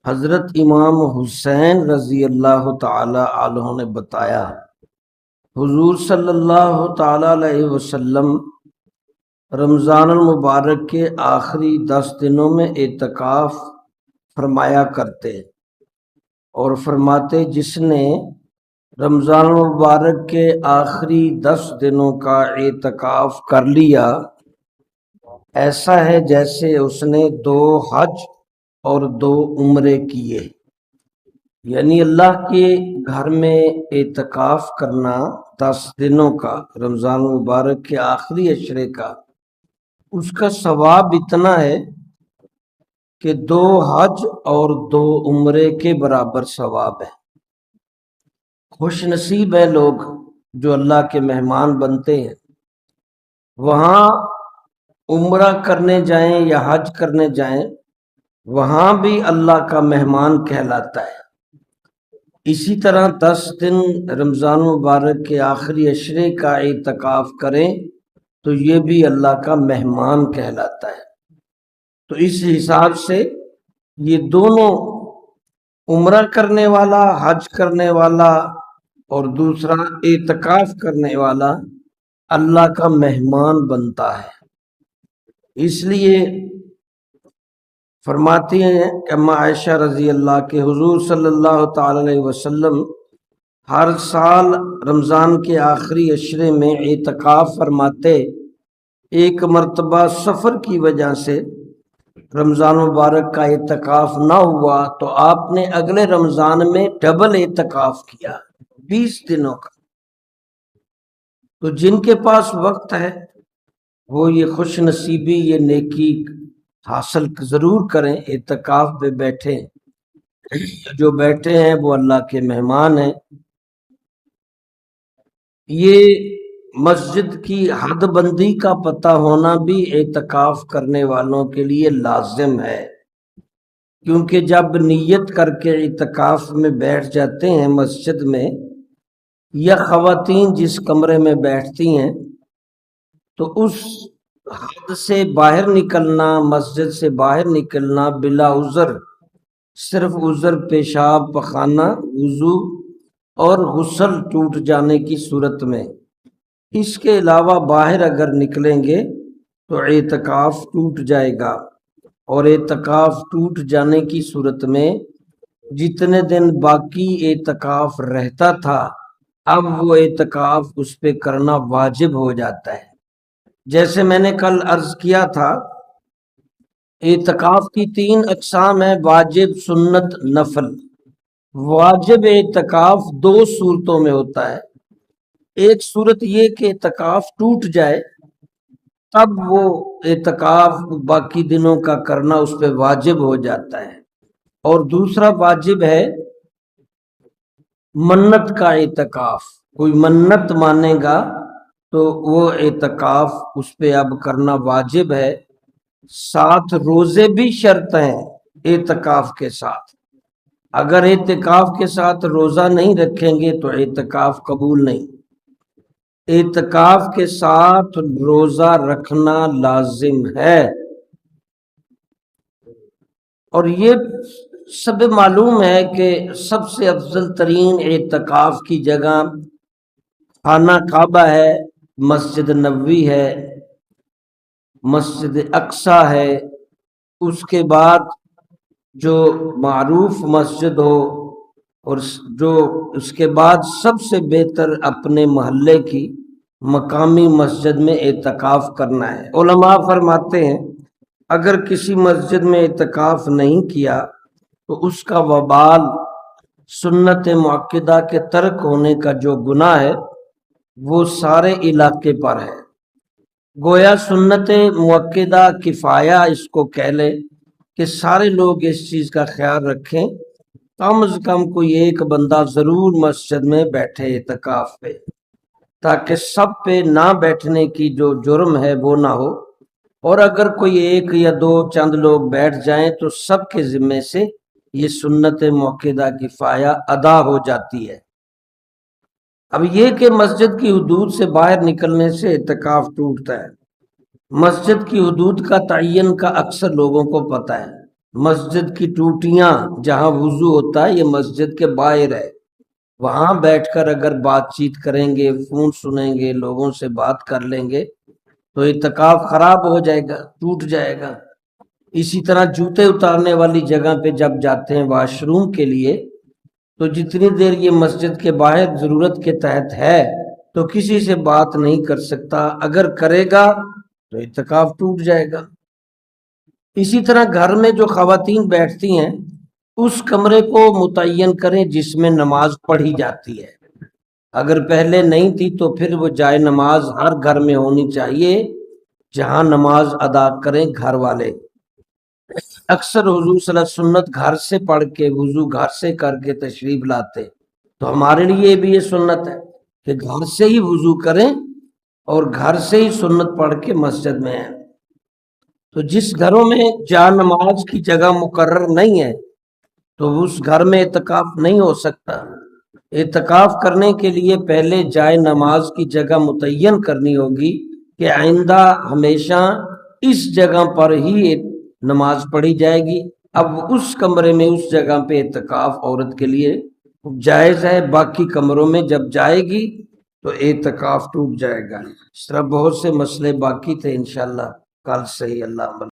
حضرت امام حسین رضی اللہ تعالی عنہ نے بتایا، حضور صلی اللہ تعالی علیہ وسلم رمضان المبارک کے آخری 10 دنوں میں اعتکاف فرمایا کرتے اور فرماتے جس نے رمضان المبارک کے آخری 10 دنوں کا اعتکاف کر لیا ایسا ہے جیسے اس نے 2 حج اور 2 عمرے کیے۔ یعنی اللہ کے گھر میں اعتکاف کرنا 10 دنوں کا، رمضان المبارک کے آخری عشرے کا، اس کا ثواب اتنا ہے کہ 2 حج اور 2 عمرے کے برابر ثواب ہے۔ خوش نصیب ہے لوگ جو اللہ کے مہمان بنتے ہیں، وہاں عمرہ کرنے جائیں یا حج کرنے جائیں، وہاں بھی اللہ کا مہمان کہلاتا ہے۔ اسی طرح 10 دن رمضان مبارک کے آخری عشرے کا اعتکاف کریں تو یہ بھی اللہ کا مہمان کہلاتا ہے۔ تو اس حساب سے یہ دونوں، عمرہ کرنے والا، حج کرنے والا اور دوسرا اعتکاف کرنے والا، اللہ کا مہمان بنتا ہے۔ اس لیے فرماتی ہیں کہ اما عائشہ رضی اللہ کے حضور صلی اللہ تعالی علیہ وسلم ہر سال رمضان کے آخری عشرے میں اعتکاف فرماتے۔ ایک مرتبہ سفر کی وجہ سے رمضان مبارک کا اعتکاف نہ ہوا تو آپ نے اگلے رمضان میں ڈبل اعتکاف کیا، 20 دنوں کا۔ تو جن کے پاس وقت ہے وہ یہ خوش نصیبی، یہ نیکی حاصل ضرور کریں، اعتکاف پہ بیٹھیں۔ جو بیٹھے ہیں وہ اللہ کے مہمان ہیں۔ یہ مسجد کی حد بندی کا پتہ ہونا بھی اعتکاف کرنے والوں کے لیے لازم ہے، کیونکہ جب نیت کر کے اعتکاف میں بیٹھ جاتے ہیں مسجد میں، یا خواتین جس کمرے میں بیٹھتی ہیں، تو اس حد سے باہر نکلنا، مسجد سے باہر نکلنا بلا عذر، صرف عذر پیشاب، پخانہ، وضو اور غسل ٹوٹ جانے کی صورت میں، اس کے علاوہ باہر اگر نکلیں گے تو اعتکاف ٹوٹ جائے گا۔ اور اعتکاف ٹوٹ جانے کی صورت میں جتنے دن باقی اعتکاف رہتا تھا، اب وہ اعتکاف اس پہ کرنا واجب ہو جاتا ہے۔ جیسے میں نے کل عرض کیا تھا، اعتکاف کی 3 اقسام ہیں: واجب، سنت، نفل۔ واجب اعتکاف 2 صورتوں میں ہوتا ہے۔ ایک صورت یہ کہ اعتکاف ٹوٹ جائے، تب وہ اعتکاف باقی دنوں کا کرنا اس پہ واجب ہو جاتا ہے۔ اور دوسرا واجب ہے منت کا اعتکاف۔ کوئی منت مانے گا تو وہ اعتکاف اس پہ اب کرنا واجب ہے۔ 7 روزے بھی شرط ہیں اعتکاف کے ساتھ۔ اگر اعتکاف کے ساتھ روزہ نہیں رکھیں گے تو اعتکاف قبول نہیں۔ اعتکاف کے ساتھ روزہ رکھنا لازم ہے۔ اور یہ سب معلوم ہے کہ سب سے افضل ترین اعتکاف کی جگہ خانہ کعبہ ہے، مسجد نبوی ہے، مسجد اقصی ہے۔ اس کے بعد جو معروف مسجد ہو، اور جو اس کے بعد سب سے بہتر اپنے محلے کی مقامی مسجد میں اعتکاف کرنا ہے۔ علماء فرماتے ہیں اگر کسی مسجد میں اعتکاف نہیں کیا تو اس کا وبال سنت مؤکدہ کے ترک ہونے کا جو گناہ ہے وہ سارے علاقے پر ہے۔ گویا سنت مؤکدہ کفایہ اس کو کہہ لے کہ سارے لوگ اس چیز کا خیال رکھیں، کم از کم کوئی ایک بندہ ضرور مسجد میں بیٹھے اعتکاف پہ، تاکہ سب پہ نہ بیٹھنے کی جو جرم ہے وہ نہ ہو۔ اور اگر کوئی 1 یا 2 چند لوگ بیٹھ جائیں تو سب کے ذمے سے یہ سنت مؤکدہ کفایہ ادا ہو جاتی ہے۔ اب یہ کہ مسجد کی حدود سے باہر نکلنے سے اعتکاف ٹوٹتا ہے۔ مسجد کی حدود کا تعین کا اکثر لوگوں کو پتہ ہے۔ مسجد کی ٹوٹیاں جہاں وضو ہوتا ہے یہ مسجد کے باہر ہے، وہاں بیٹھ کر اگر بات چیت کریں گے، فون سنیں گے، لوگوں سے بات کر لیں گے تو اعتکاف خراب ہو جائے گا، ٹوٹ جائے گا۔ اسی طرح جوتے اتارنے والی جگہ پہ جب جاتے ہیں واش روم کے لیے، تو جتنی دیر یہ مسجد کے باہر ضرورت کے تحت ہے تو کسی سے بات نہیں کر سکتا، اگر کرے گا تو اعتکاف ٹوٹ جائے گا۔ اسی طرح گھر میں جو خواتین بیٹھتی ہیں اس کمرے کو متعین کریں جس میں نماز پڑھی جاتی ہے، اگر پہلے نہیں تھی تو پھر وہ جائے نماز ہر گھر میں ہونی چاہیے جہاں نماز ادا کریں گھر والے۔ اکثر حضور صلی اللہ علیہ وسلم سنت گھر سے پڑھ کے وضو گھر سے کر کے تشریف لاتے، تو ہمارے لیے بھی یہ سنت ہے کہ گھر سے ہی وضو کریں اور گھر سے ہی سنت پڑھ کے مسجد میں ہیں۔ تو جس گھروں میں جا نماز کی جگہ مقرر نہیں ہے تو اس گھر میں اعتکاف نہیں ہو سکتا۔ اعتکاف کرنے کے لیے پہلے جائے نماز کی جگہ متعین کرنی ہوگی کہ آئندہ ہمیشہ اس جگہ پر ہی نماز پڑھی جائے گی۔ اب اس کمرے میں اس جگہ پہ اعتکاف عورت کے لیے جائز ہے، باقی کمروں میں جب جائے گی تو اعتکاف ٹوٹ جائے گا۔ اس طرح بہت سے مسئلے باقی تھے، انشاءاللہ کل سے ہی اللہ